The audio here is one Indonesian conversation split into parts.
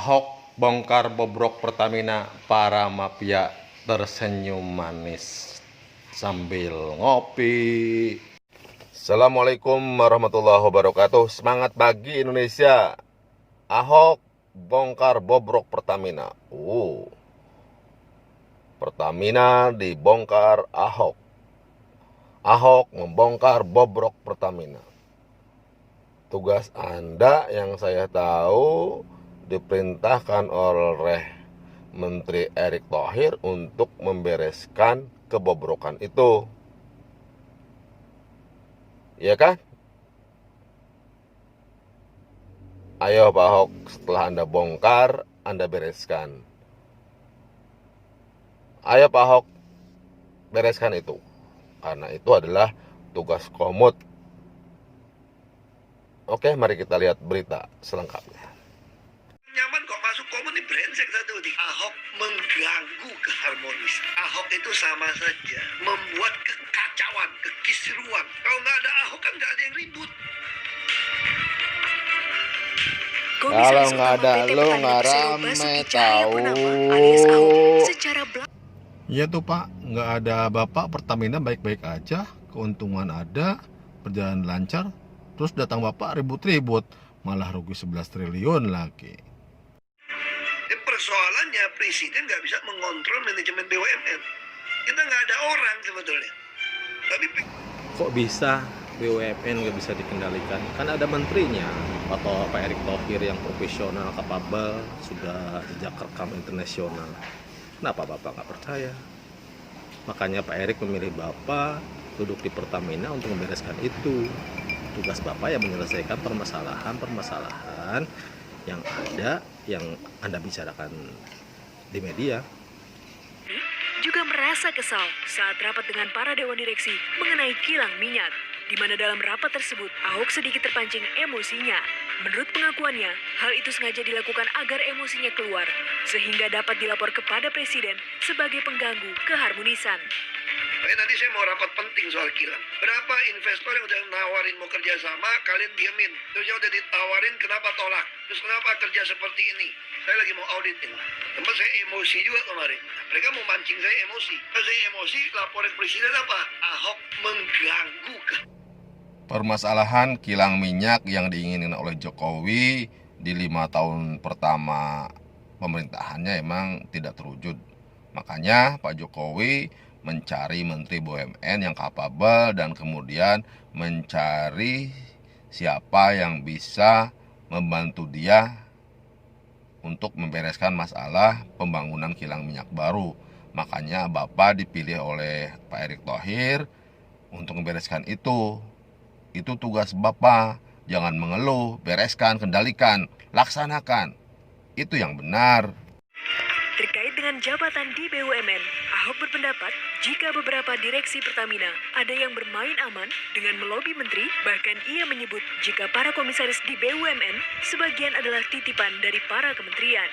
Ahok bongkar bobrok Pertamina, para mafia tersenyum manis sambil ngopi. Assalamualaikum warahmatullahi wabarakatuh. Semangat pagi Indonesia. Ahok bongkar bobrok Pertamina. Pertamina dibongkar Ahok. Ahok membongkar bobrok Pertamina. Tugas Anda yang saya tahu diperintahkan oleh Menteri Erick Thohir untuk membereskan kebobrokan itu. Ya kan? Ayo Pak Ahok, setelah Anda bongkar, Anda bereskan. Ayo Pak Ahok, bereskan itu. Karena itu adalah tugas komut. Oke, mari kita lihat berita selengkapnya. Nyaman kok masuk komut ini, brengsek satu nih. Ahok mengganggu keharmonisan. Ahok itu sama saja membuat kekacauan, kekisruan. Kalau nggak ada Ahok kan nggak ada yang ribut. Kalau nggak ada lo nggak rame tahu. Iya tuh Pak, nggak ada Bapak Pertamina baik-baik aja, keuntungan ada, perjalanan lancar. Terus datang Bapak ribut-ribut, malah rugi 11 triliun lagi. Persoalannya presiden nggak bisa mengontrol manajemen BUMN. Kita nggak ada orang sebetulnya. Tapi kok bisa BUMN nggak bisa dikendalikan? Kan ada menterinya, atau Pak Erick Thohir yang profesional, kapabel, sudah jejak rekam internasional. Kenapa Bapak nggak percaya? Makanya Pak Erick memilih Bapak duduk di Pertamina untuk membereskan itu. Tugas Bapak yang menyelesaikan permasalahan yang ada, yang Anda bicarakan di media. Juga merasa kesal saat rapat dengan para dewan direksi mengenai kilang minyak, di mana dalam rapat tersebut Ahok sedikit terpancing emosinya. Menurut pengakuannya, hal itu sengaja dilakukan agar emosinya keluar, sehingga dapat dilapor kepada presiden sebagai pengganggu keharmonisan. Nanti saya mau rapat penting soal kilang. Berapa investor yang udah nawarin mau kerja sama, kalian diamin. Terus yang udah ditawarin, kenapa tolak? Terus kenapa kerja seperti ini? Saya lagi mau audit ini. Tempat saya emosi juga kemarin. Mereka mau mancing saya emosi. Kalau saya emosi, laporin presiden apa? Ahok mengganggu. Permasalahan kilang minyak yang diinginkan oleh Jokowi di 5 tahun pertama pemerintahannya emang tidak terwujud. Makanya Pak Jokowi mencari menteri BUMN yang kapabel dan kemudian mencari siapa yang bisa membantu dia untuk membereskan masalah pembangunan kilang minyak baru. Makanya Bapak dipilih oleh Pak Erick Thohir untuk membereskan itu. Itu tugas Bapak. Jangan mengeluh, bereskan, kendalikan, laksanakan. Itu yang benar. Terkait dengan jabatan di BUMN, Ahok berpendapat jika beberapa direksi Pertamina ada yang bermain aman dengan melobi menteri, bahkan ia menyebut jika para komisaris di BUMN sebagian adalah titipan dari para kementerian.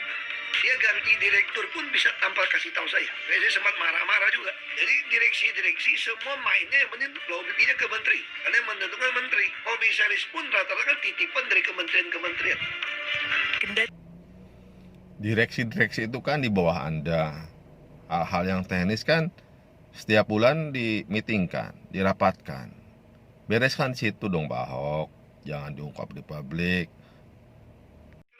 Dia ganti direktur pun bisa tanpa kasih tahu saya. Saya sempat marah-marah juga. Jadi direksi-direksi semua mainnya yang penting lobinya ke menteri. Karena yang menentukan menteri. Komisaris pun rata-rata kan titipan dari kementerian-kementerian. Direksi-direksi itu kan di bawah Anda. Hal-hal yang teknis kan setiap bulan dimitingkan, dirapatkan. Bereskan situ dong Pak Ahok. Jangan diungkap di publik.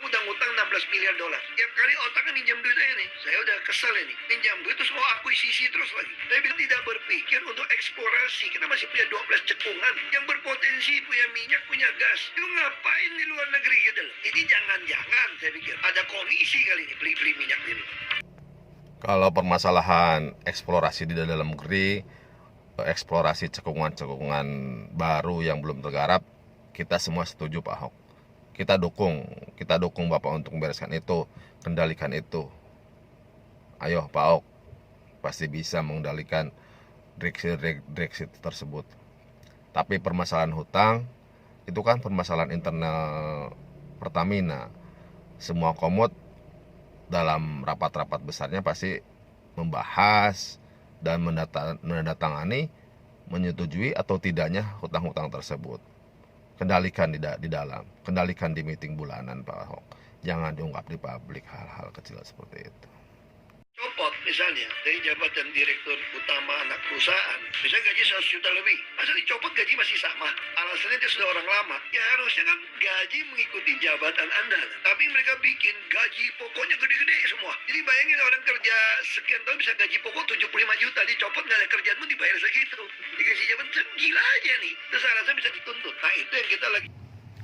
Udah ngutang 16 miliar dolar. Tiap kali otaknya minjam duit aja nih. Saya udah kesel ini. Minjam duit terus mau akuisisi terus lagi. Tapi tidak berpikir untuk eksplorasi. Kita masih punya 12 cekungan yang berpotensi, punya minyak, punya gas. Itu ngapain di luar negeri gitu loh. Ini jangan-jangan saya pikir ada komisi kali ini beli-beli minyak ini. Kalau permasalahan eksplorasi di dalam negeri, eksplorasi cekungan-cekungan baru yang belum tergarap, kita semua setuju Pak Ahok. Kita dukung Bapak untuk membereskan itu, kendalikan itu. Ayo Pak Ahok, pasti bisa mengendalikan direksi tersebut. Tapi permasalahan hutang, itu kan permasalahan internal Pertamina. Semua komod dalam rapat-rapat besarnya pasti membahas dan menandatangani, menyetujui atau tidaknya hutang-hutang tersebut. Kendalikan di dalam, kendalikan di meeting bulanan Pak Ahok. jangan diungkap di publik hal-hal kecil seperti itu. Copot misalnya dari jabatan direktur utama anak perusahaan, misalnya gaji 100 juta lebih, masa dicopot gaji masih sama, alasannya dia sudah orang lama. Ya harusnya kan gaji mengikuti jabatan Anda, tapi mereka bikin gaji pokoknya gede-gede semua. Jadi bayangin orang kerja sekian tahun bisa gaji pokok 75 juta, dicopot nggak ada kerjaan pun dibayar segitu, dikasih jabatan, gila aja nih. Terus alasan bisa dituntut. Nah itu yang kita lagi.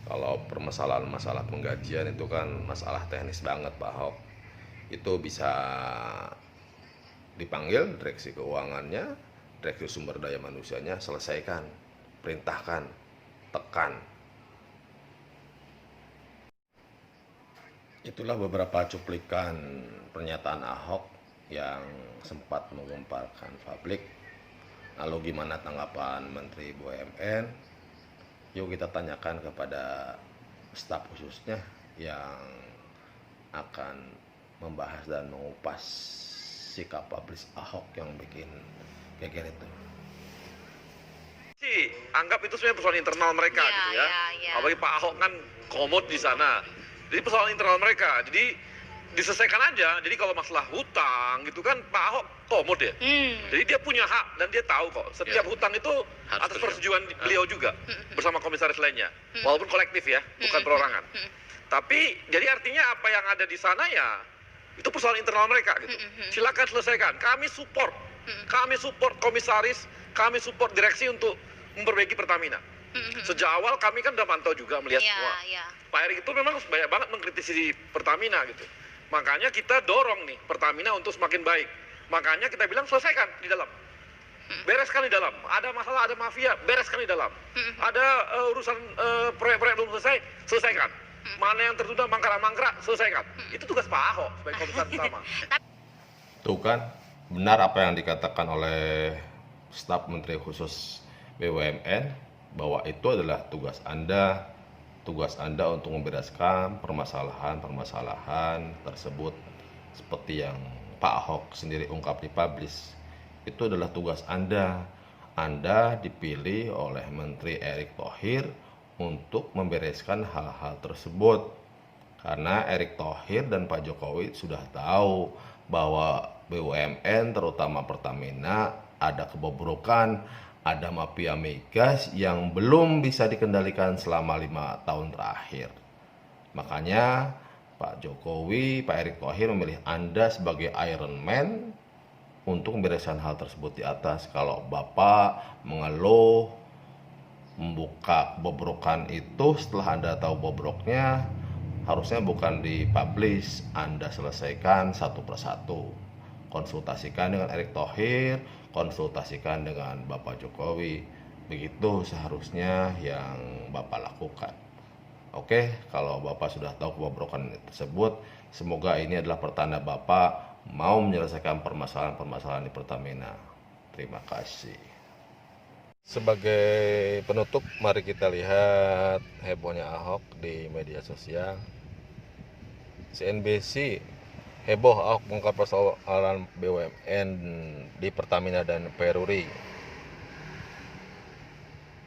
Kalau permasalahan masalah penggajian itu kan masalah teknis banget Pak Ahok. Itu bisa dipanggil direksi keuangannya, direksi sumber daya manusianya, selesaikan, perintahkan, tekan. Itulah beberapa cuplikan pernyataan Ahok yang sempat menggemparkan publik. Lalu gimana tanggapan Menteri BUMN? Yuk kita tanyakan kepada staf khususnya yang akan membahas dan mengupas sikap publis Ahok yang bikin geger itu. Anggap itu sebenarnya persoalan internal mereka gitu ya. Apalagi Pak Ahok kan komod di sana. Jadi persoalan internal mereka. Jadi diselesaikan aja. Jadi kalau masalah hutang gitu kan Pak Ahok komod ya. Jadi dia punya hak dan dia tahu kok setiap hutang itu atas persetujuan beliau juga bersama komisaris lainnya. Walaupun kolektif ya, bukan perorangan. Tapi jadi artinya apa yang ada di sana ya itu persoalan internal mereka gitu. Silakan selesaikan. Kami support komisaris, kami support direksi untuk memperbaiki Pertamina. Sejak awal kami kan udah pantau juga melihat semua. Pak Erick itu memang banyak banget mengkritisi Pertamina gitu. Makanya kita dorong nih Pertamina untuk semakin baik. Makanya kita bilang selesaikan di dalam. Bereskan di dalam. Ada masalah, ada mafia, bereskan di dalam. Ada urusan proyek-proyek belum selesai, selesaikan. Mana yang tertunda mangkrak-mangkrak, selesaikan. Itu tugas Pak Ahok sebagai komisaris utama. Tuh kan, benar apa yang dikatakan oleh staf Menteri Khusus BUMN bahwa itu adalah tugas Anda untuk membereskan permasalahan tersebut seperti yang Pak Ahok sendiri ungkap di publish. Itu adalah tugas Anda. Anda dipilih oleh Menteri Erick Thohir untuk membereskan hal-hal tersebut. Karena Erick Thohir dan Pak Jokowi sudah tahu bahwa BUMN terutama Pertamina ada kebobrokan, ada mafia migas yang belum bisa dikendalikan selama 5 tahun terakhir. Makanya Pak Jokowi, Pak Erick Thohir memilih Anda sebagai Iron Man untuk membereskan hal tersebut di atas. Kalau Bapak mengeluh, membuka bobrokan itu setelah Anda tahu bobroknya, harusnya bukan dipublish, Anda selesaikan satu persatu. Konsultasikan dengan Erick Thohir, konsultasikan dengan Bapak Jokowi. Begitu seharusnya yang Bapak lakukan. Oke, kalau Bapak sudah tahu kebobrokan tersebut, semoga ini adalah pertanda Bapak mau menyelesaikan permasalahan-permasalahan di Pertamina. Terima kasih. Sebagai penutup, mari kita lihat hebohnya Ahok di media sosial. CNBC heboh Ahok bongkar persoalan BUMN di Pertamina dan Peruri.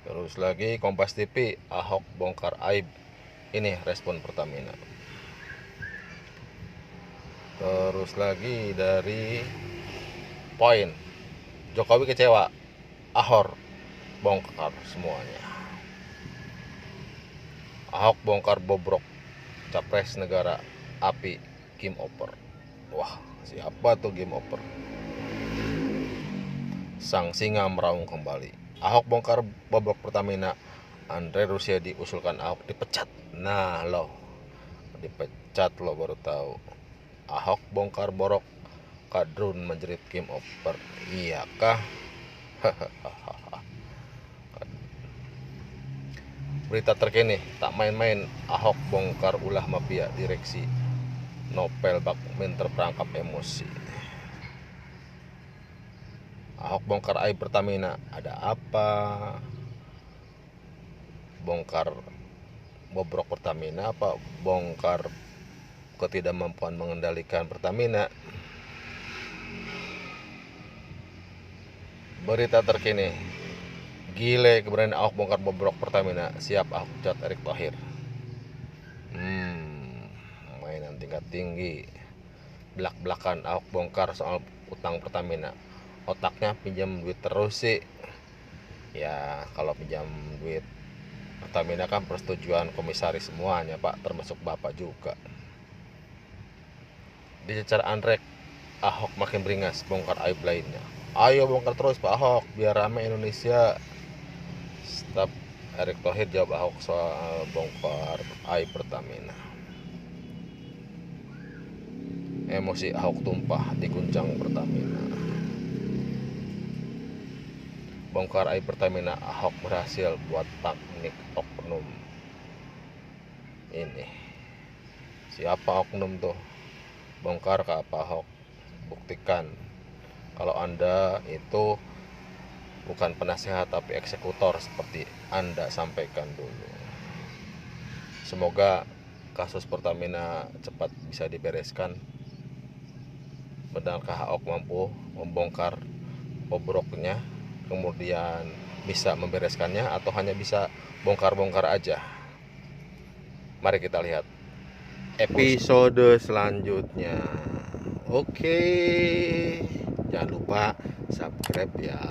Terus lagi Kompas TV, Ahok bongkar aib. Ini respon Pertamina. Terus lagi dari Poin, Jokowi kecewa, Ahok bongkar semuanya. Ahok bongkar bobrok capres negara api game over. Wah, siapa tuh game over? Sang singa meraung kembali. Ahok bongkar bobrok Pertamina. Andre Rusiadi diusulkan Ahok dipecat. Nah lo, dipecat lo baru tahu. Ahok bongkar borok kadrun menjerit game over. Iyakah? Berita terkini, tak main-main Ahok bongkar ulah mafia direksi Nopel Bakmin terperangkap emosi. Ahok bongkar aib Pertamina, ada apa? Bongkar bobrok Pertamina apa bongkar ketidakmampuan mengendalikan Pertamina? Berita terkini, gile keberanian Ahok bongkar bobrok Pertamina, siap Ahok cat Erick Thohir. tinggi. Belak-belakan Ahok bongkar soal utang Pertamina. Otaknya pinjam duit terus sih. Ya kalau pinjam duit Pertamina kan persetujuan komisaris semuanya Pak, termasuk Bapak juga. Dicecar Andrek, Ahok makin beringas bongkar aib lainnya. Ayo bongkar terus Pak Ahok biar rame Indonesia. Staf Erick Thohir jawab Ahok soal bongkar aib Pertamina. Emosi Ahok tumpah diguncang Pertamina. Bongkar aib Pertamina, Ahok berhasil buat panik oknum. Ini siapa oknum tuh? Bongkar ke apa Ahok? Buktikan kalau Anda itu bukan penasehat tapi eksekutor seperti Anda sampaikan dulu. Semoga kasus Pertamina cepat bisa dibereskan. Benarkah Ahok mampu membongkar bobroknya, kemudian bisa membereskannya, atau hanya bisa bongkar-bongkar aja? Mari kita lihat episode selanjutnya. Oke, jangan lupa subscribe ya.